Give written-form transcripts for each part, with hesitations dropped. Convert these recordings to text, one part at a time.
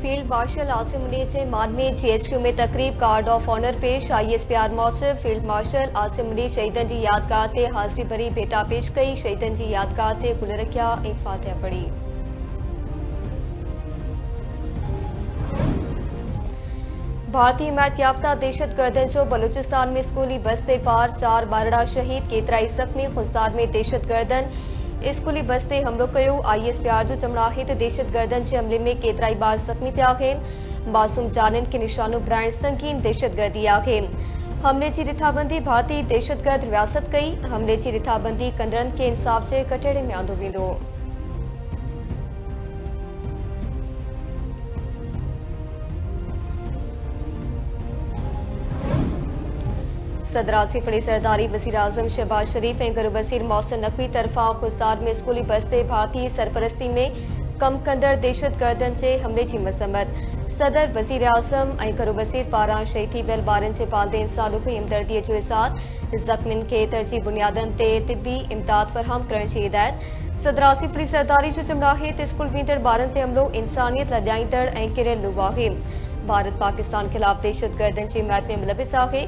Field marshal Asim Munir से मान में GHQ में तकरीब कार्ड ऑफ ऑनर पेश। ISPR मौसम फील्ड मार्शल आसिम मुनीर शहीदन की यादगार ते हाज़िरी भरी भेटा पेश कई। शहीदन की यादगार ते गुल रखिया ऐं फातिहा पढ़ी। भारतीय हिमायत याफ्ता दहशतगर्दन जो बलूचिस्तान में स्कूली बस ते पार 4 बारड़ा शहीद केतराई ज़ख्मी। खुजदार में दहशतगर्दन स्कूली बस ते हमलो कयो। ISPR जो चमड़ा है तो दहशतगर्दन के हमले में केतराई बार ज़ख्मी थिया आहिनि। मासूम जानन के निशानो बणाइण संगीन दहशतगर्दी आहे। हमले की रिथाबंदी भारतीय दहशतगर्द रियासत कई। हमले की रिथाबंदी कंदड़न के इंसाफ के कटहरे में आंदो वेंदो। सदर आसिफ अली सरदारी वज़ीर आज़म शहबाज शरीफ ऐं गरूब वज़ीर मोहसिन नकवी तरफ़ा खुजदार में स्कूली बस ते भारतीय सरपरस्ती में कम कंदड़ दहशतगर्दन के हमले की मज़म्मत। सदर वज़ीर आज़म ऐं गरूब वज़ीर पारां शहीद थी वियल ॿारनि जे पालदे इंसानों खे हमदर्दीअ जो इज़हार। ज़ख्मियुनि खे तरजीह बुनियादनि ते तिबी इमदाद फ़राहम करण जी हिदायत। सदर आसिफ अली सरदारी जो चमड़ा है तो स्कूल वेंदड़ ॿारनि ते हमलो इंसानियत लॼाईंदड़ ऐं किरियल लुभ आहे। भारत पाकिस्तान खिलाफ दहशतगर्दन की हिमायत में मुलविस है।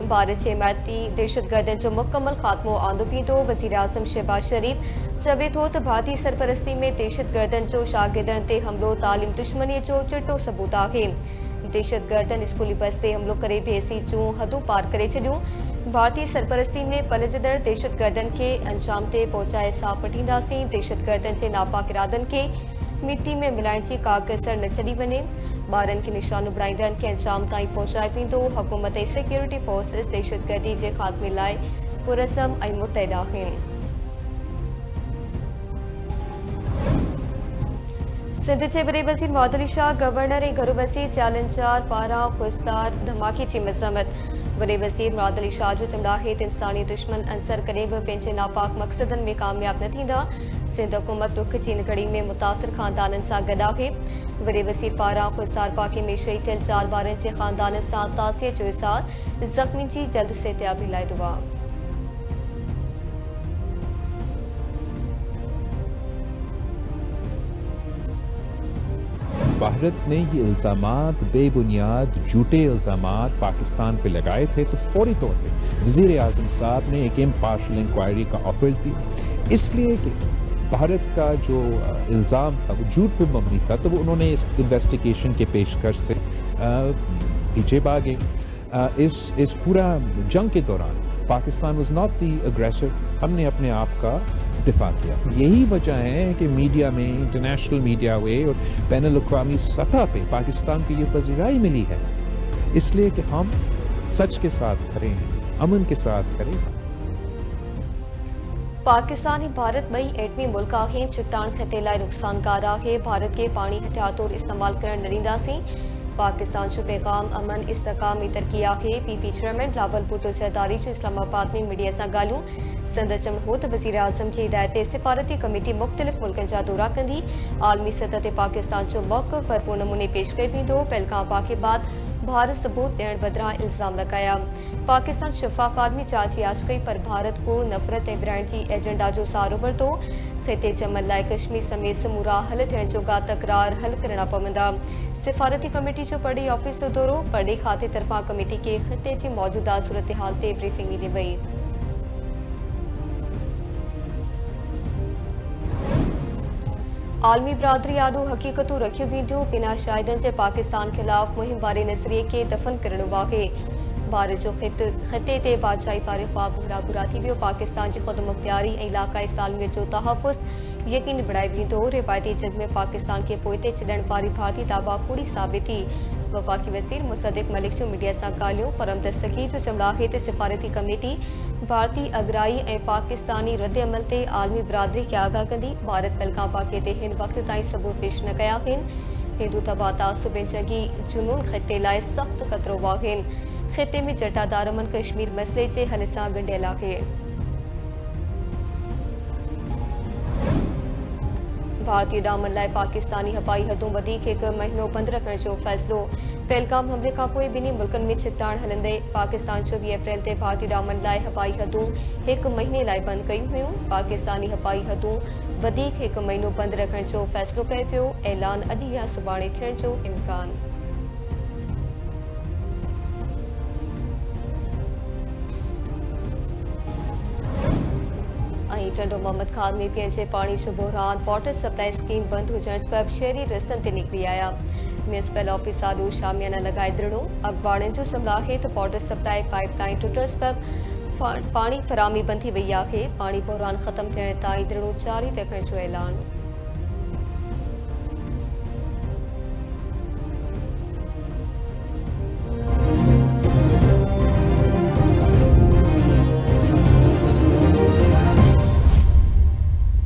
भारत के हिमायती दहशतगर्दन जो मुकम्मल खात्मो आंदो वेंदो। वज़ीर आज़म शहबाज शरीफ चवे थो तो भारतीय सरपरस्ती में दहशतगर्दन जो शागिर्दनि ते हमलो तालीम दुश्मनी जो चिट्टो सबूत है। दहशतगर्दन स्कूली बस ते हमलो करे बेसी जूं हदूं पार करे छॾियूं। भारतीय सरपरस्ती में पलजदड़ दहशतगर्दन के अंजाम ते पहुंचाए साफ़ वठींदासीं। दहशतगर्दन के नापाक इरादन के मिट्टी में मिलाइण जी का कसर न छड़ी वञे। ॿारनि खे निशानो बणाईंदड़नि खे अंजाम ताईं पहुचाए वेंदो। हुकूमत ऐं सिक्योरिटी फोर्सिस दहशतगर्दी के ख़ात्मे लाइ पुरज़म ऐं मुतहद आहिनि। सिंध के वॾे वज़ीर मुआद अली शाह गवर्नर ऐं गरूब वज़ीर सियालंचार पारां खुजदार धमाके की मज़म्मत। वॾे वज़ीर मुआद अली शाह जो चमड़ा है तो इंसानी दुश्मन अंसर कॾहिं बि पंहिंजे नापाक मक़सदनि में कामयाब न थींदा। सिंध हुकूमत दुख जी इन घड़ी में मुतासिर ख़ानदाननि सां गॾु आहे। वॾे वज़ीर पारां खुजदार पाके में शहीद थियल 4 ॿारनि जे ख़ानदाननि सां तासिर जो इज़हार। ज़ख्मी की जल्द सेहतियाबी लाइ दुआ। भारत ने ये इल्ज़ामात बेबुनियाद झूठे इल्ज़ामात पाकिस्तान पे लगाए थे तो फौरी तौर पे वज़ीर आज़म साहब ने एक इम्पार्शल इंक्वायरी का ऑफर दिया, इसलिए कि भारत का जो इल्ज़ाम था वो झूठ पे मबनी था। तो वो उन्होंने इस इन्वेस्टिगेशन के पेशकश से पीछे भागे। इस पूरा जंग के दौरान पाकिस्तान वाज नॉट द अग्रेसर। हमने अपने आप का दिफा किया। यही वजह है कि मीडिया में, इंटरनेशनल मीडिया में और बैनुल अक़वामी सतह पे पाकिस्तान की ये पज़ीराई मिली है, इसलिए कि हम सच के साथ खड़े हैं, अमन के साथ खड़े हैं। पाकिस्तान ऐं भारत ॿई एटमी मुल्क आहिनि। चिताण ख़िते लाइ नुक़सानकार आहे। भारत के पाणी हथियार इस्तेमाल करण न ॾींदासीं। पाकिस्तान जो पैगाम अमन इस्तेकाम ऐं तरक़ी आहे। PP चेयरमैन बिलावल भुट्टो ज़रदारी जो इस्लामाबाद में मीडिया सां ॻाल्हियूं। संदसि चवणो हो त वज़ीर आज़म जी हिदायत ते सिफ़ारती कमेटी मुख़्तलिफ़ मुल्कनि जा दौरा कंदी। आलमी सतह ते पाकिस्तान जो मौक़िफ़ भरपूर नमूने पेश कयो वेंदो। पहलगाम वाक़े बाद भारत सबूत ॾियण बदिरां इल्ज़ाम लॻाया। पाकिस्तान शफ़ाफ़ आर्मी जांच याच कई पर भारत को नफ़रत ऐं विराइण जी एजेंडा जो सहारो वरितो। ख़िते जे अमन लाइ कश्मीर समेत समूरा हल थियण जोगा तकरार हल करणा पवंदा। सिफ़ारती कमेटी जो परॾेही ऑफिस जो दौरो। परॾेही खाते तरफ़ां कमेटी खे ख़िते जी मौजूदा सूरतहाल ते ब्रीफिंग ॾिनी वई। आलमी बिरादरी आॾो हक़ीक़तूं रखियूं वेंदियूं। बिना शाहिदनि जे पाकिस्तान ख़िलाफ़ मुहिम वारे नज़रिए खे दफ़न करणो आहे। भारत जो ख़िते ते बादशाही वारे ख़्वाब घुरा थी वियो। पाकिस्तान जी ख़ुदमुख़्तियारी ऐं इलाक़ाई सालमियत जो तहफ़्फ़ुज़ यकीनी बणाए वेंदो। रिवायती जंग में पाकिस्तान खे पोइ ते छॾण वारी भारतीय दावा कूड़ी साबित थी। वफ़ाक़ी वज़ीर मुसद्दिक़ मलिक जो मीडिया सां ॻाल्हियूं। परम दस्तगीर जो चमड़ा आहे त सिफ़ारती कमेटी भारतीय अगराई ऐं पाकिस्तानी रद्द अमल ते आलमी बिरादरी खे आगाह कंदी। भारत पहलगाम वाक़े ते हिन वक़्त ताईं सबूत पेश न कया आहिनि। हिंदू तबाह तासुब जंगी जुनून ख़िते लाइ सख़्त ख़तरो आहिनि। ख़िते में जटादार अमन कश्मीर मसइले जे हल सां ॻंढियल आहे। भारतीय ॾामन लाइ पाकिस्तानी हवाई हदूं वधीक हिकु महीनो बंदि रखण जो फ़ैसिलो। पहलगाम हमले खां पोइ ॿिन्ही मुल्कनि में छिताण हलंदे पाकिस्तान 24 अप्रैल ते भारतीय ॾामन लाइ हवाई हदूं हिकु महीने लाइ बंदि कयूं हुयूं। पाकिस्तानी हवाई हदूं वधीक हिकु महीनो बंदि रखण जो फ़ैसिलो कयो पियो। ऐलान अॼु या सुभाणे थियण जो इम्कान। टंडो मोहम्मद खान में पीएनजे पानी जो बहरान वाटर सप्लाई स्कीम बंद हुजण सबब शहरी रस्तनि ते निकिरी आया। म्यूनिसिपल ऑफिस साडू शामियाना लगाए धरणो। अखबारनि जो जुमलो आहे त वाटर सप्लाई पाइपलाइन टुटण सबब पानी फराहमी बंद थी वई आहे। पानी बहरान ख़त्म थियण ताईं धरणो जारी रखण जो ऐलान।